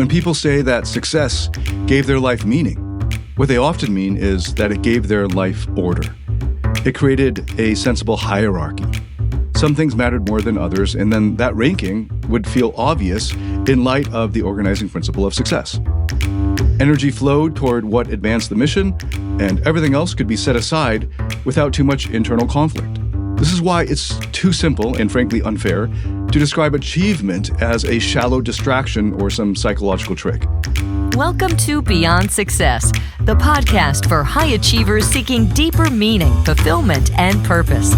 When people say that success gave their life meaning, what they often mean is that it gave their life order. It created a sensible hierarchy. Some things mattered more than others, and then that ranking would feel obvious in light of the organizing principle of success. Energy flowed toward what advanced the mission, and everything else could be set aside without too much internal conflict. This is why it's too simple and frankly unfair to describe achievement as a shallow distraction or some psychological trick. Welcome to Beyond Success, the podcast for high achievers seeking deeper meaning, fulfillment, and purpose.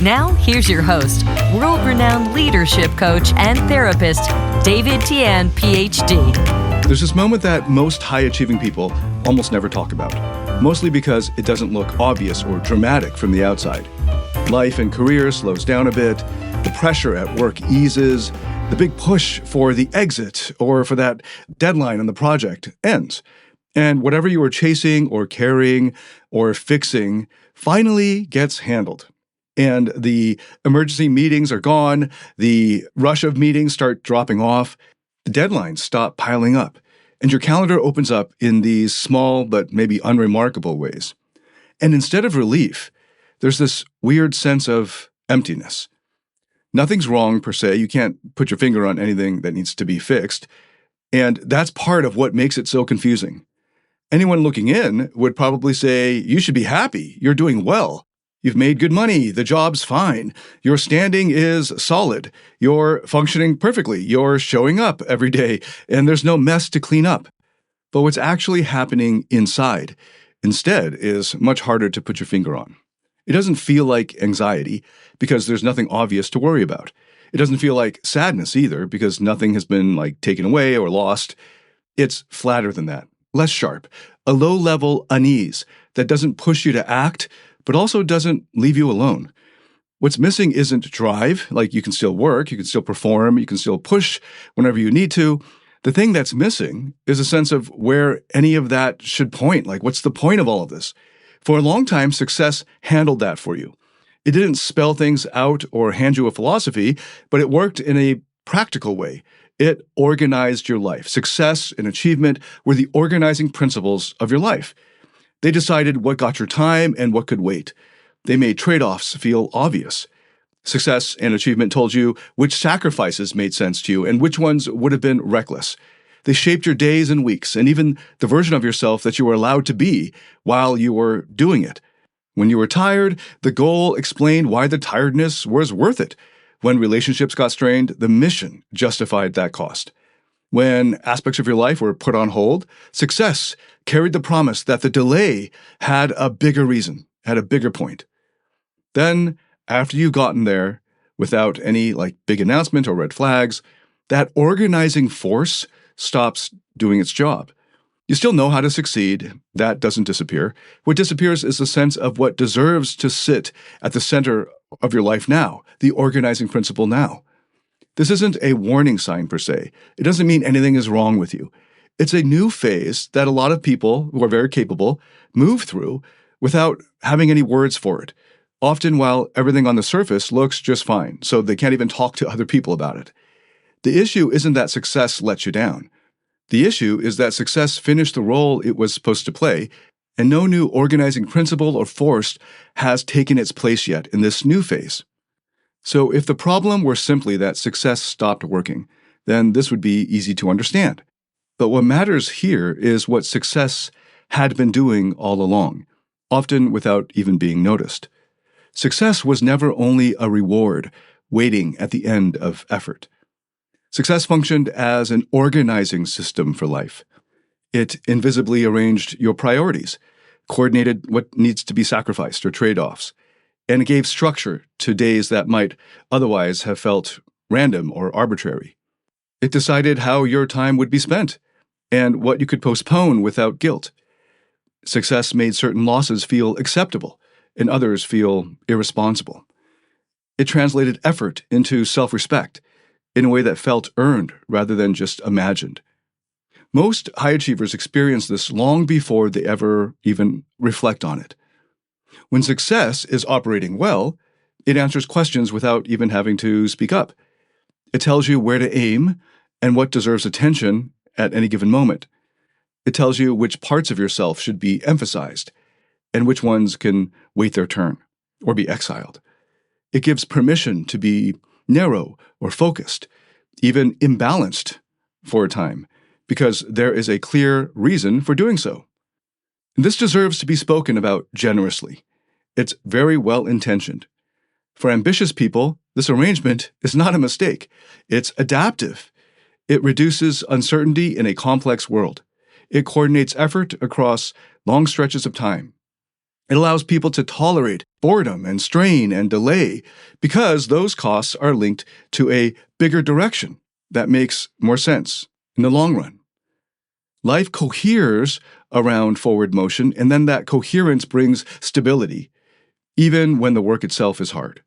Now, here's your host, world-renowned leadership coach and therapist, David Tian, PhD. There's this moment that most high-achieving people almost never talk about, mostly because it doesn't look obvious or dramatic from the outside. Life and career slows down a bit, the pressure at work eases, the big push for the exit or for that deadline on the project ends. And whatever you were chasing or carrying or fixing finally gets handled. And the emergency meetings are gone, the rush of meetings start dropping off, the deadlines stop piling up, and your calendar opens up in these small but maybe unremarkable ways. And instead of relief, there's this weird sense of emptiness. Nothing's wrong per se. You can't put your finger on anything that needs to be fixed. And that's part of what makes it so confusing. Anyone looking in would probably say, you should be happy. You're doing well. You've made good money. The job's fine. Your standing is solid. You're functioning perfectly. You're showing up every day, and there's no mess to clean up. But what's actually happening inside, instead, is much harder to put your finger on. It doesn't feel like anxiety because there's nothing obvious to worry about. It doesn't feel like sadness either because nothing has been taken away or lost. It's flatter than that, less sharp, a low-level unease that doesn't push you to act, but also doesn't leave you alone. What's missing isn't drive, you can still work, you can still perform, you can still push whenever you need to. The thing that's missing is a sense of where any of that should point. What's the point of all of this? For a long time, success handled that for you. It didn't spell things out or hand you a philosophy, but it worked in a practical way. It organized your life. Success and achievement were the organizing principles of your life. They decided what got your time and what could wait. They made trade-offs feel obvious. Success and achievement told you which sacrifices made sense to you and which ones would have been reckless. They shaped your days and weeks, and even the version of yourself that you were allowed to be while you were doing it. When you were tired, the goal explained why the tiredness was worth it. When relationships got strained, the mission justified that cost. When aspects of your life were put on hold, success carried the promise that the delay had a bigger reason, had a bigger point. Then, after you've gotten there, without any big announcement or red flags, that organizing force stops doing its job. You still know how to succeed. That doesn't disappear. What disappears is the sense of what deserves to sit at the center of your life now, the organizing principle now. This isn't a warning sign per se. It doesn't mean anything is wrong with you. It's a new phase that a lot of people who are very capable move through without having any words for it, often while everything on the surface looks just fine, so they can't even talk to other people about it. The issue isn't that success lets you down. The issue is that success finished the role it was supposed to play, and no new organizing principle or force has taken its place yet in this new phase. So if the problem were simply that success stopped working, then this would be easy to understand. But what matters here is what success had been doing all along, often without even being noticed. Success was never only a reward waiting at the end of effort. Success functioned as an organizing system for life. It invisibly arranged your priorities, coordinated what needs to be sacrificed or trade-offs, and it gave structure to days that might otherwise have felt random or arbitrary. It decided how your time would be spent and what you could postpone without guilt. Success made certain losses feel acceptable and others feel irresponsible. It translated effort into self-respect in a way that felt earned rather than just imagined. Most high achievers experience this long before they ever even reflect on it. When success is operating well, it answers questions without even having to speak up. It tells you where to aim and what deserves attention at any given moment. It tells you which parts of yourself should be emphasized and which ones can wait their turn or be exiled. It gives permission to be narrow or focused, even imbalanced for a time, because there is a clear reason for doing so. And this deserves to be spoken about generously. It's very well intentioned. For ambitious people, this arrangement is not a mistake. It's adaptive. It reduces uncertainty in a complex world. It coordinates effort across long stretches of time. It allows people to tolerate boredom and strain and delay because those costs are linked to a bigger direction that makes more sense in the long run. Life coheres around forward motion, and then that coherence brings stability, even when the work itself is hard.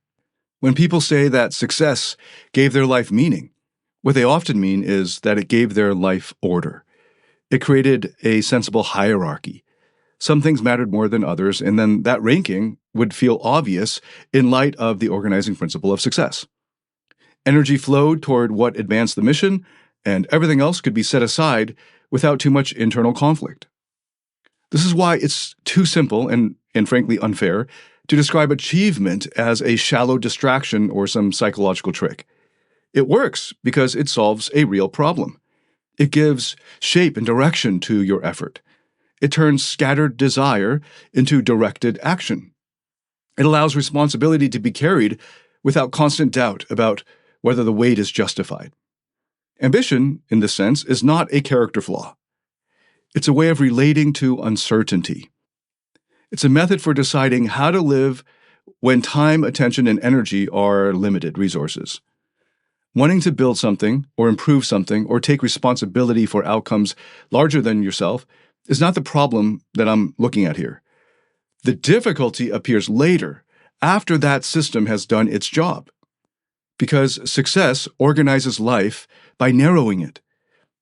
When people say that success gave their life meaning, what they often mean is that it gave their life order. It created a sensible hierarchy. Some things mattered more than others, and then that ranking would feel obvious in light of the organizing principle of success. Energy flowed toward what advanced the mission, and everything else could be set aside without too much internal conflict. This is why it's too simple and frankly unfair to describe achievement as a shallow distraction or some psychological trick. It works because it solves a real problem. It gives shape and direction to your effort. It turns scattered desire into directed action. It allows responsibility to be carried without constant doubt about whether the weight is justified. Ambition, in this sense, is not a character flaw. It's a way of relating to uncertainty. It's a method for deciding how to live when time, attention, and energy are limited resources. Wanting to build something, or improve something, or take responsibility for outcomes larger than yourself is not the problem that I'm looking at here. The difficulty appears later, after that system has done its job. Because success organizes life by narrowing it.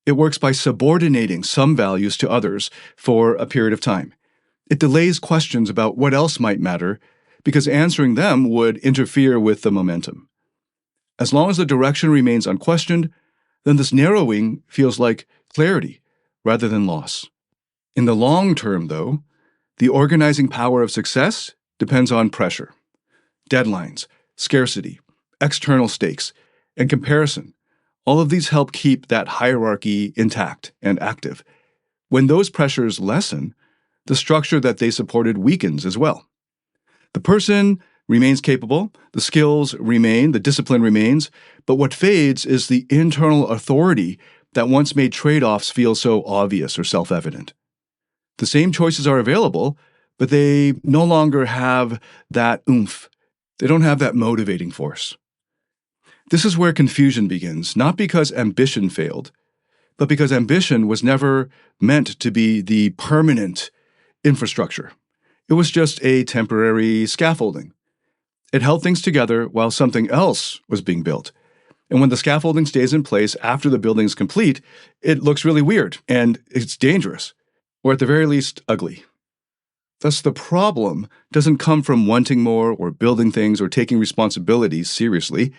It works by subordinating some values to others for a period of time. It delays questions about what else might matter, because answering them would interfere with the momentum. As long as the direction remains unquestioned, then this narrowing feels like clarity rather than loss. In the long term, though, the organizing power of success depends on pressure, deadlines, scarcity, external stakes, and comparison. All of these help keep that hierarchy intact and active. When those pressures lessen, the structure that they supported weakens as well. The person remains capable, the skills remain, the discipline remains, but what fades is the internal authority that once made trade-offs feel so obvious or self-evident. The same choices are available, but they no longer have that oomph. They don't have that motivating force. This is where confusion begins, not because ambition failed, but because ambition was never meant to be the permanent infrastructure. It was just a temporary scaffolding. It held things together while something else was being built. And when the scaffolding stays in place after the building is complete, it looks really weird and it's dangerous, or at the very least, ugly. Thus, the problem doesn't come from wanting more or building things or taking responsibilities seriously.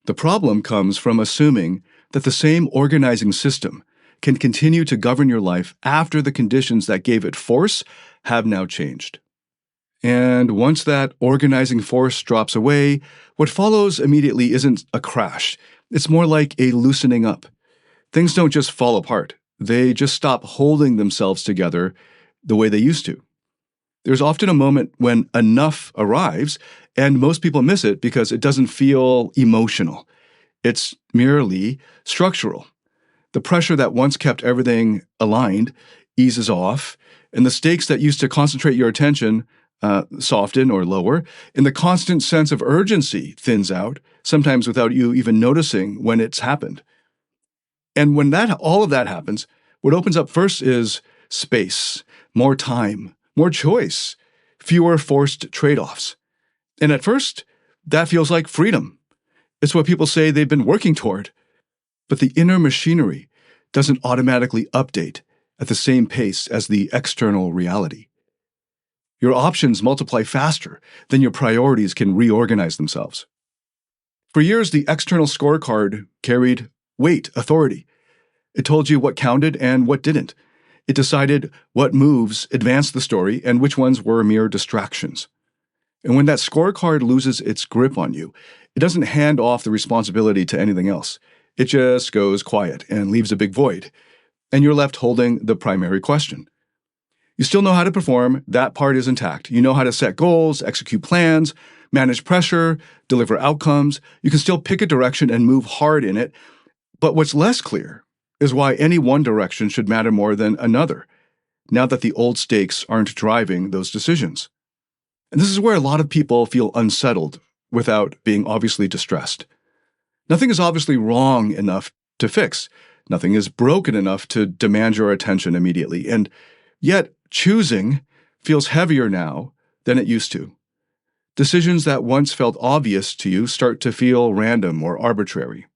The problem comes from assuming that the same organizing system can continue to govern your life after the conditions that gave it force have now changed. And once that organizing force drops away, what follows immediately isn't a crash. It's more like a loosening up. Things don't just fall apart. They just stop holding themselves together the way they used to. There's often a moment when enough arrives, and most people miss it because it doesn't feel emotional. It's merely structural. The pressure that once kept everything aligned eases off, and the stakes that used to concentrate your attention soften or lower, and the constant sense of urgency thins out, sometimes without you even noticing when it's happened. And when all of that happens, what opens up first is space, more time, more choice, fewer forced trade-offs. And at first, that feels like freedom. It's what people say they've been working toward. But the inner machinery doesn't automatically update at the same pace as the external reality. Your options multiply faster than your priorities can reorganize themselves. For years, the external scorecard carried weight, authority. It told you what counted and what didn't. It decided what moves advanced the story and which ones were mere distractions. And when that scorecard loses its grip on you, it doesn't hand off the responsibility to anything else. It just goes quiet and leaves a big void. And you're left holding the primary question. You still know how to perform. That part is intact. You know how to set goals, execute plans, manage pressure, deliver outcomes. You can still pick a direction and move hard in it. But what's less clear is why any one direction should matter more than another, now that the old stakes aren't driving those decisions. And this is where a lot of people feel unsettled without being obviously distressed. Nothing is obviously wrong enough to fix. Nothing is broken enough to demand your attention immediately. And yet, choosing feels heavier now than it used to. Decisions that once felt obvious to you start to feel random or arbitrary.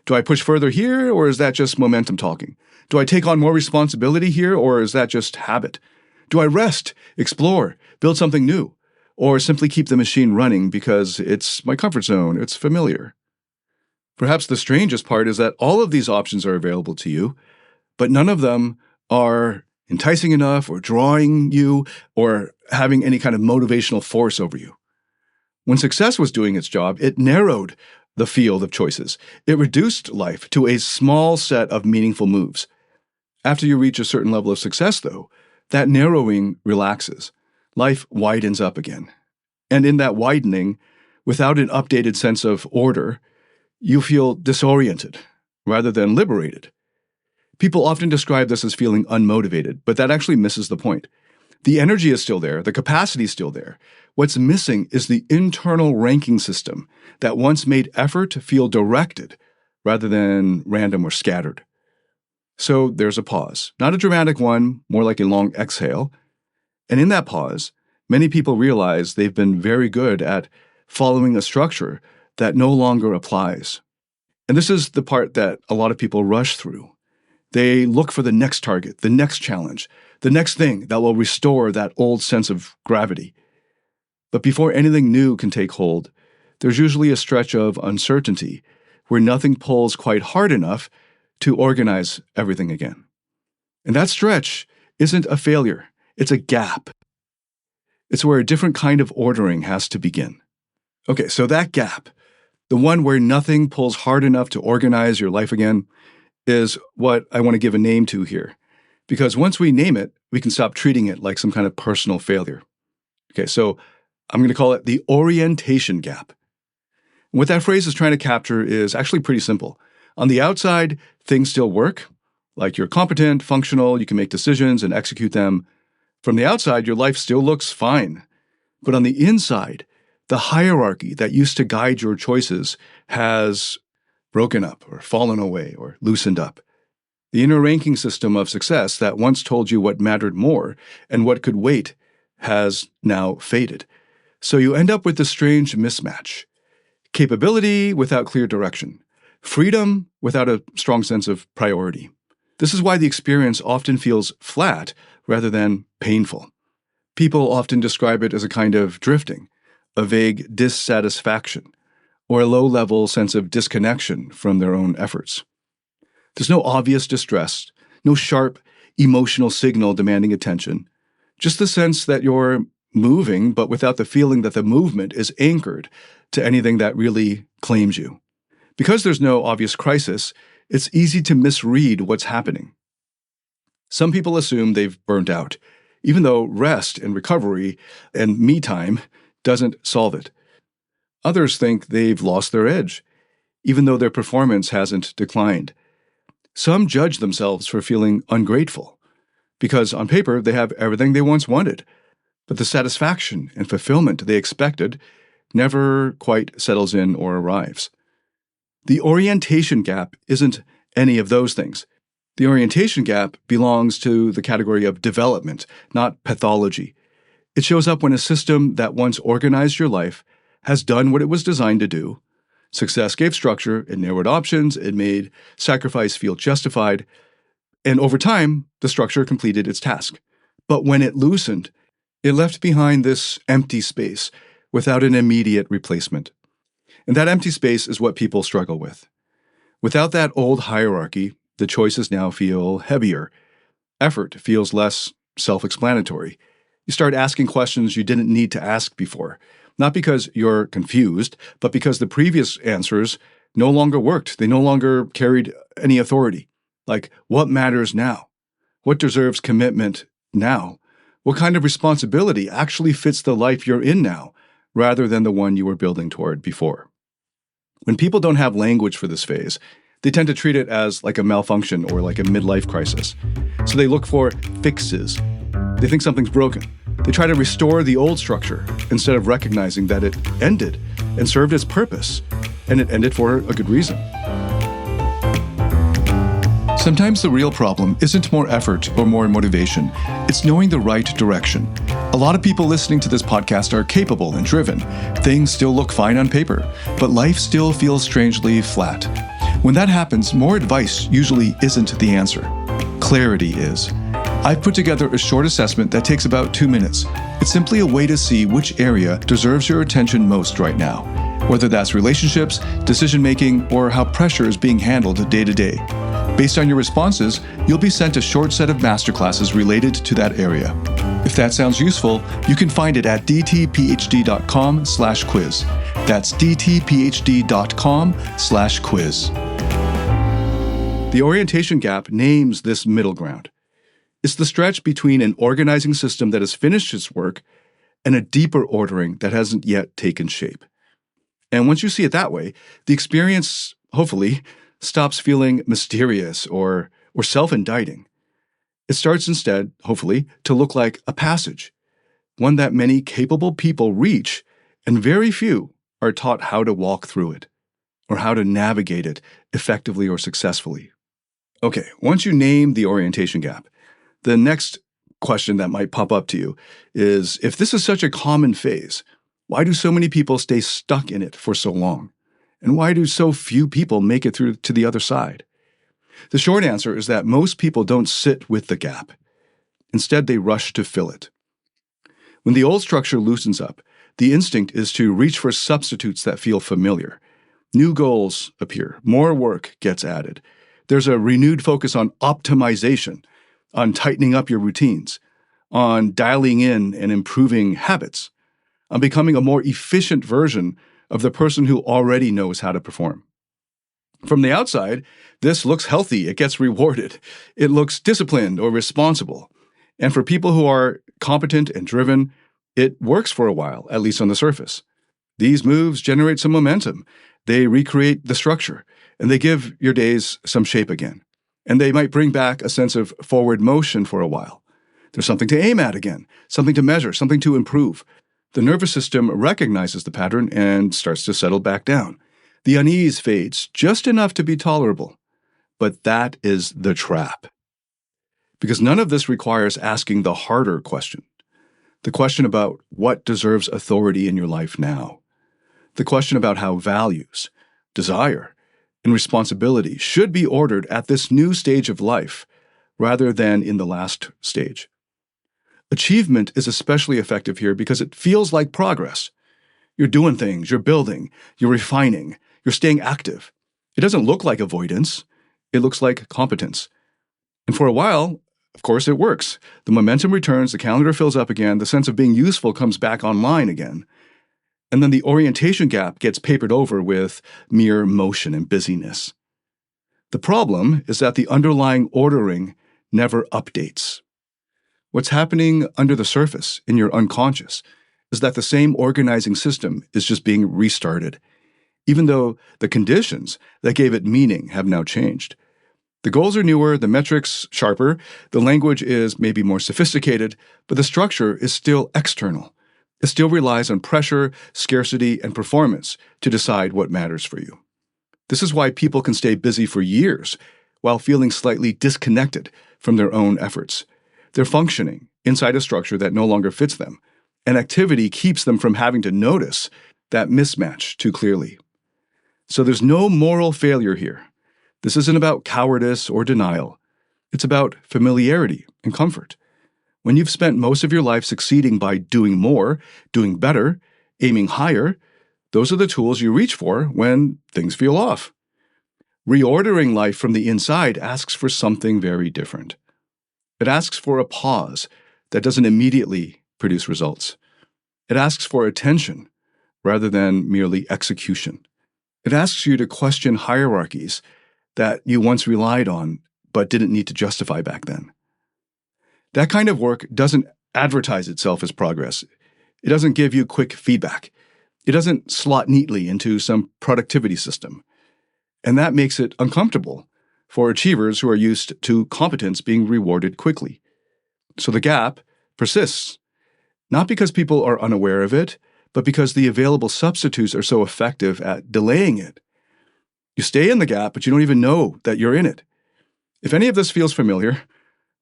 Do I push further here, or is that just momentum talking? Do I take on more responsibility here, or is that just habit? Do I rest, explore, build something new, or simply keep the machine running because it's my comfort zone, it's familiar? Perhaps the strangest part is that all of these options are available to you, but none of them are enticing enough or drawing you or having any kind of motivational force over you. When success was doing its job, it narrowed the field of choices. It reduced life to a small set of meaningful moves. After you reach a certain level of success, though, that narrowing relaxes. Life widens up again. And in that widening, without an updated sense of order, you feel disoriented rather than liberated. People often describe this as feeling unmotivated, but that actually misses the point. The energy is still there, the capacity is still there. What's missing is the internal ranking system that once made effort feel directed rather than random or scattered. So there's a pause, not a dramatic one, more like a long exhale. And in that pause, many people realize they've been very good at following a structure that no longer applies. And this is the part that a lot of people rush through. They look for the next target, the next challenge, the next thing that will restore that old sense of gravity. But before anything new can take hold, there's usually a stretch of uncertainty where nothing pulls quite hard enough to organize everything again. And that stretch isn't a failure, it's a gap. It's where a different kind of ordering has to begin. Okay, so that gap, the one where nothing pulls hard enough to organize your life again, is what I want to give a name to here. Because once we name it, we can stop treating it like some kind of personal failure. Okay, so I'm going to call it the orientation gap. And what that phrase is trying to capture is actually pretty simple. On the outside, things still work, like you're competent, functional, you can make decisions and execute them. From the outside, your life still looks fine. But on the inside, the hierarchy that used to guide your choices has broken up or fallen away or loosened up. The inner ranking system of success that once told you what mattered more and what could wait has now faded. So you end up with this strange mismatch. Capability without clear direction. Freedom without a strong sense of priority. This is why the experience often feels flat rather than painful. People often describe it as a kind of drifting, a vague dissatisfaction, or a low-level sense of disconnection from their own efforts. There's no obvious distress, no sharp emotional signal demanding attention, just the sense that you're moving, but without the feeling that the movement is anchored to anything that really claims you. Because there's no obvious crisis, it's easy to misread what's happening. Some people assume they've burnt out, even though rest and recovery and me time doesn't solve it. Others think they've lost their edge, even though their performance hasn't declined. Some judge themselves for feeling ungrateful, because on paper they have everything they once wanted, but the satisfaction and fulfillment they expected never quite settles in or arrives. The orientation gap isn't any of those things. The orientation gap belongs to the category of development, not pathology. It shows up when a system that once organized your life has done what it was designed to do. Success gave structure, it narrowed options, it made sacrifice feel justified, and over time, the structure completed its task. But when it loosened, it left behind this empty space without an immediate replacement. And that empty space is what people struggle with. Without that old hierarchy, The choices now feel heavier. Effort feels less self-explanatory. You start asking questions you didn't need to ask before, not because you're confused, but because the previous answers no longer worked. They no longer carried any authority. Like, what matters now? What deserves commitment now? What kind of responsibility actually fits the life you're in now, rather than the one you were building toward before? When people don't have language for this phase, they tend to treat it as like a malfunction or like a midlife crisis. So they look for fixes. They think something's broken. They try to restore the old structure instead of recognizing that it ended and served its purpose, and it ended for a good reason. Sometimes the real problem isn't more effort or more motivation. It's knowing the right direction. A lot of people listening to this podcast are capable and driven. Things still look fine on paper, but life still feels strangely flat. When that happens, more advice usually isn't the answer. Clarity is. I've put together a short assessment that takes about 2 minutes. It's simply a way to see which area deserves your attention most right now, whether that's relationships, decision-making, or how pressure is being handled day to day. Based on your responses, you'll be sent a short set of masterclasses related to that area. If that sounds useful, you can find it at dtphd.com/quiz. That's dtphd.com/quiz. The orientation gap names this middle ground. It's the stretch between an organizing system that has finished its work and a deeper ordering that hasn't yet taken shape. And once you see it that way, the experience, hopefully, stops feeling mysterious or self-indicting. It starts instead, hopefully, to look like a passage, one that many capable people reach, and very few are taught how to walk through it or how to navigate it effectively or successfully. Okay, once you name the orientation gap, the next question that might pop up to you is, if this is such a common phase, why do so many people stay stuck in it for so long? And why do so few people make it through to the other side? The short answer is that most people don't sit with the gap. Instead, they rush to fill it. When the old structure loosens up, the instinct is to reach for substitutes that feel familiar. New goals appear, more work gets added. There's a renewed focus on optimization, on tightening up your routines, on dialing in and improving habits, on becoming a more efficient version of the person who already knows how to perform. From the outside, this looks healthy. It gets rewarded. It looks disciplined or responsible. And for people who are competent and driven, it works for a while, at least on the surface. These moves generate some momentum. They recreate the structure, and they give your days some shape again. And they might bring back a sense of forward motion for a while. There's something to aim at again, something to measure, something to improve. The nervous system recognizes the pattern and starts to settle back down. The unease fades just enough to be tolerable. But that is the trap. Because none of this requires asking the harder question. The question about what deserves authority in your life now. The question about how values, desire, and responsibility should be ordered at this new stage of life, rather than in the last stage. Achievement is especially effective here because it feels like progress. You're doing things, you're building, you're refining, you're staying active. It doesn't look like avoidance. It looks like competence. And for a while, of course, it works. The momentum returns, the calendar fills up again, the sense of being useful comes back online again. And then the orientation gap gets papered over with mere motion and busyness. The problem is that the underlying ordering never updates. What's happening under the surface, in your unconscious, is that the same organizing system is just being restarted, even though the conditions that gave it meaning have now changed. The goals are newer, the metrics sharper, the language is maybe more sophisticated, but the structure is still external. It still relies on pressure, scarcity, and performance to decide what matters for you. This is why people can stay busy for years while feeling slightly disconnected from their own efforts. They're functioning inside a structure that no longer fits them, and activity keeps them from having to notice that mismatch too clearly. So there's no moral failure here. This isn't about cowardice or denial. It's about familiarity and comfort. When you've spent most of your life succeeding by doing more, doing better, aiming higher, those are the tools you reach for when things feel off. Reordering life from the inside asks for something very different. It asks for a pause that doesn't immediately produce results. It asks for attention rather than merely execution. It asks you to question hierarchies that you once relied on but didn't need to justify back then. That kind of work doesn't advertise itself as progress. It doesn't give you quick feedback. It doesn't slot neatly into some productivity system. And that makes it uncomfortable for achievers who are used to competence being rewarded quickly. So the gap persists, not because people are unaware of it, but because the available substitutes are so effective at delaying it. You stay in the gap, but you don't even know that you're in it. If any of this feels familiar,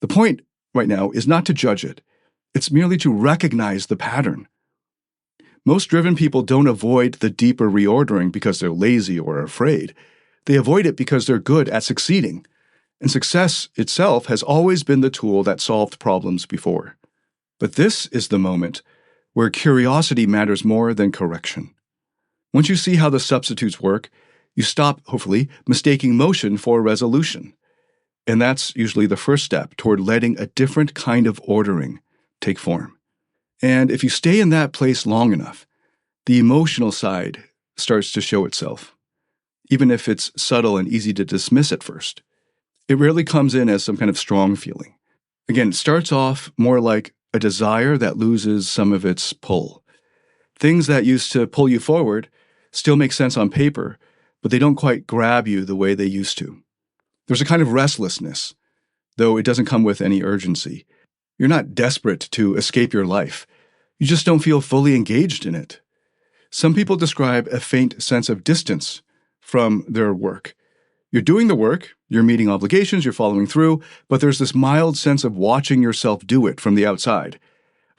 the point right now is not to judge it. It's merely to recognize the pattern. Most driven people don't avoid the deeper reordering because they're lazy or afraid. They avoid it because they're good at succeeding. And success itself has always been the tool that solved problems before. But this is the moment where curiosity matters more than correction. Once you see how the substitutes work, you stop, hopefully, mistaking motion for resolution. And that's usually the first step toward letting a different kind of ordering take form. And if you stay in that place long enough, the emotional side starts to show itself, even if it's subtle and easy to dismiss at first. It rarely comes in as some kind of strong feeling. Again, it starts off more like a desire that loses some of its pull. Things that used to pull you forward still make sense on paper, but they don't quite grab you the way they used to. There's a kind of restlessness, though it doesn't come with any urgency. You're not desperate to escape your life. You just don't feel fully engaged in it. Some people describe a faint sense of distance from their work. You're doing the work, you're meeting obligations, you're following through, but there's this mild sense of watching yourself do it from the outside,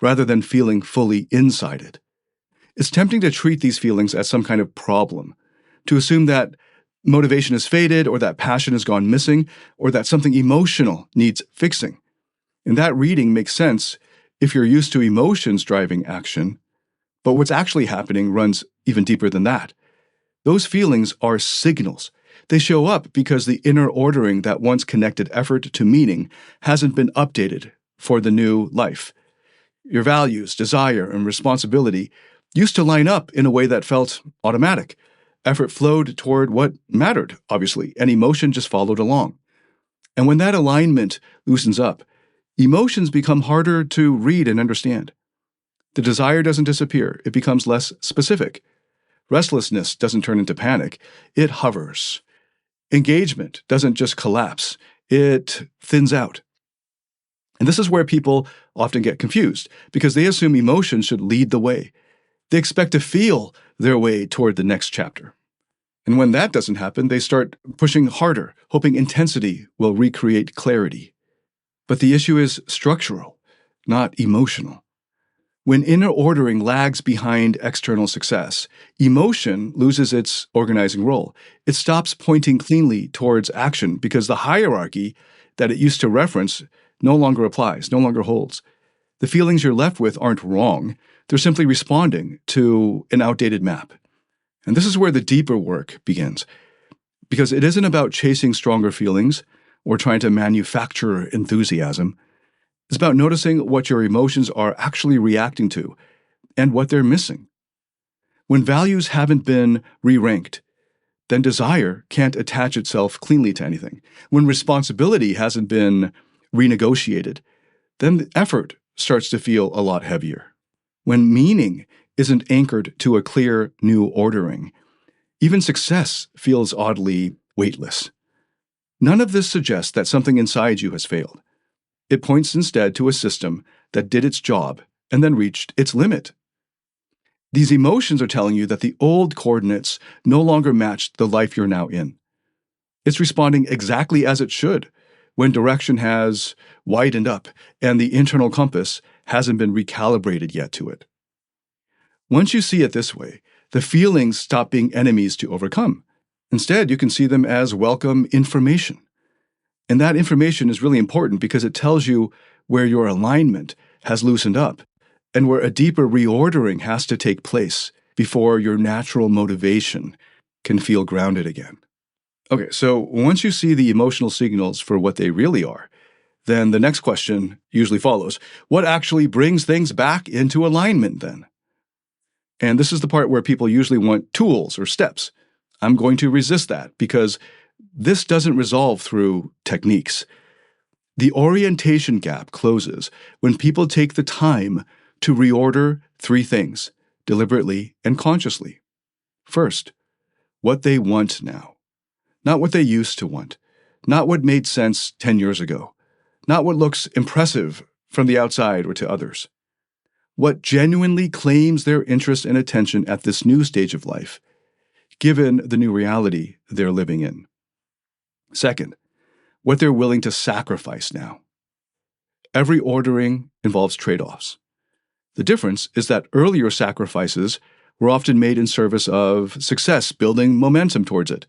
rather than feeling fully inside it. It's tempting to treat these feelings as some kind of problem, to assume that motivation has faded, or that passion has gone missing, or that something emotional needs fixing. And that reading makes sense if you're used to emotions driving action, but what's actually happening runs even deeper than that. Those feelings are signals. They show up because the inner ordering that once connected effort to meaning hasn't been updated for the new life. Your values, desire, and responsibility used to line up in a way that felt automatic. Effort flowed toward what mattered, obviously, and emotion just followed along. And when that alignment loosens up, emotions become harder to read and understand. The desire doesn't disappear, it becomes less specific. Restlessness doesn't turn into panic, it hovers. Engagement doesn't just collapse, it thins out. And this is where people often get confused, because they assume emotion should lead the way. They expect to feel their way toward the next chapter. And when that doesn't happen, they start pushing harder, hoping intensity will recreate clarity. But the issue is structural, not emotional. When inner ordering lags behind external success, emotion loses its organizing role. It stops pointing cleanly towards action because the hierarchy that it used to reference no longer applies, no longer holds. The feelings you're left with aren't wrong. They're simply responding to an outdated map. And this is where the deeper work begins, because it isn't about chasing stronger feelings or trying to manufacture enthusiasm. It's about noticing what your emotions are actually reacting to and what they're missing. When values haven't been re-ranked, then desire can't attach itself cleanly to anything. When responsibility hasn't been renegotiated, then the effort starts to feel a lot heavier. When meaning isn't anchored to a clear new ordering, even success feels oddly weightless. None of this suggests that something inside you has failed. It points instead to a system that did its job and then reached its limit. These emotions are telling you that the old coordinates no longer match the life you're now in. It's responding exactly as it should when direction has widened up and the internal compass hasn't been recalibrated yet to it. Once you see it this way, the feelings stop being enemies to overcome. Instead, you can see them as welcome information. And that information is really important because it tells you where your alignment has loosened up and where a deeper reordering has to take place before your natural motivation can feel grounded again. Okay, so once you see the emotional signals for what they really are, then the next question usually follows. What actually brings things back into alignment then? And this is the part where people usually want tools or steps. I'm going to resist that because this doesn't resolve through techniques. The orientation gap closes when people take the time to reorder three things deliberately and consciously. First, what they want now, not what they used to want, not what made sense 10 years ago, not what looks impressive from the outside or to others. What genuinely claims their interest and attention at this new stage of life, given the new reality they're living in. Second, what they're willing to sacrifice now. Every ordering involves trade-offs. The difference is that earlier sacrifices were often made in service of success, building momentum towards it.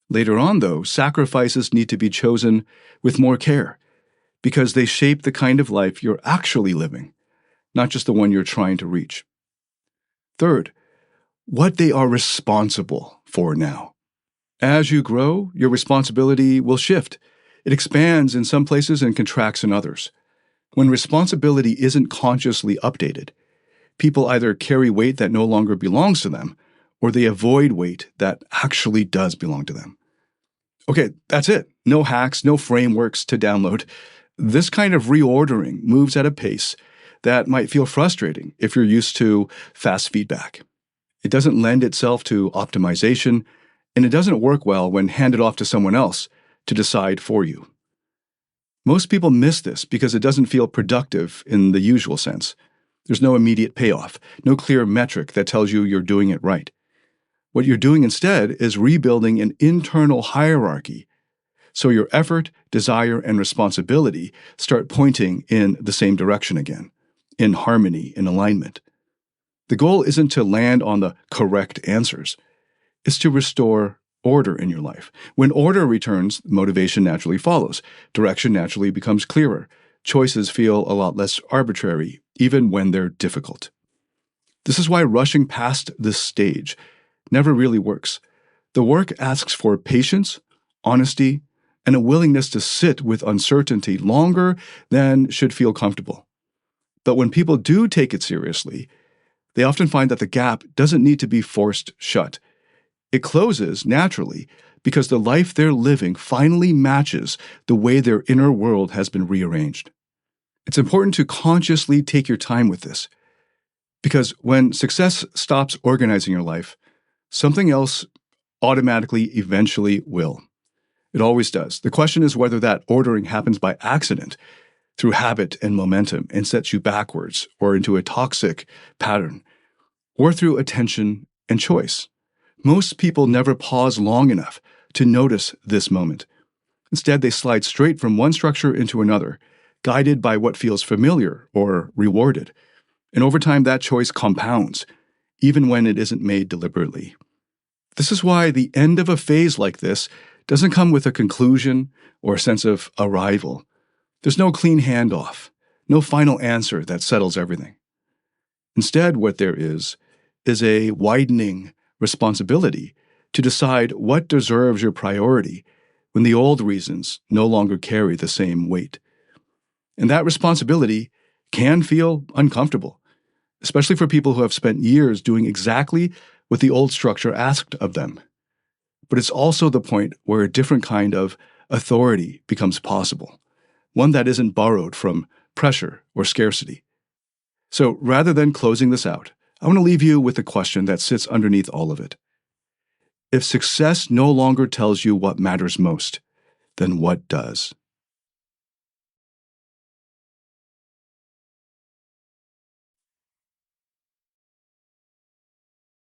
Later on, though, sacrifices need to be chosen with more care because they shape the kind of life you're actually living, not just the one you're trying to reach. Third, what they are responsible for now. As you grow, your responsibility will shift. It expands in some places and contracts in others. When responsibility isn't consciously updated, people either carry weight that no longer belongs to them, or they avoid weight that actually does belong to them. Okay, that's it. No hacks, no frameworks to download. This kind of reordering moves at a pace that might feel frustrating if you're used to fast feedback. It doesn't lend itself to optimization, and it doesn't work well when handed off to someone else to decide for you. Most people miss this because it doesn't feel productive in the usual sense. There's no immediate payoff, no clear metric that tells you you're doing it right. What you're doing instead is rebuilding an internal hierarchy, so your effort, desire, and responsibility start pointing in the same direction again, in harmony, in alignment. The goal isn't to land on the correct answers. It's to restore order in your life. When order returns, motivation naturally follows. Direction naturally becomes clearer. Choices feel a lot less arbitrary, even when they're difficult. This is why rushing past this stage never really works. The work asks for patience, honesty, and a willingness to sit with uncertainty longer than should feel comfortable. But when people do take it seriously, they often find that the gap doesn't need to be forced shut. It closes naturally because the life they're living finally matches the way their inner world has been rearranged. It's important to consciously take your time with this, because when success stops organizing your life, something else automatically eventually will. It always does. The question is whether that ordering happens by accident, through habit and momentum, and sets you backwards or into a toxic pattern, or through attention and choice. Most people never pause long enough to notice this moment. Instead, they slide straight from one structure into another, guided by what feels familiar or rewarded. And over time, that choice compounds, even when it isn't made deliberately. This is why the end of a phase like this doesn't come with a conclusion or a sense of arrival. There's no clean handoff, no final answer that settles everything. Instead, what there is a widening responsibility to decide what deserves your priority when the old reasons no longer carry the same weight. And that responsibility can feel uncomfortable, especially for people who have spent years doing exactly what the old structure asked of them. But it's also the point where a different kind of authority becomes possible, one that isn't borrowed from pressure or scarcity. So rather than closing this out, I want to leave you with a question that sits underneath all of it. If success no longer tells you what matters most, then what does?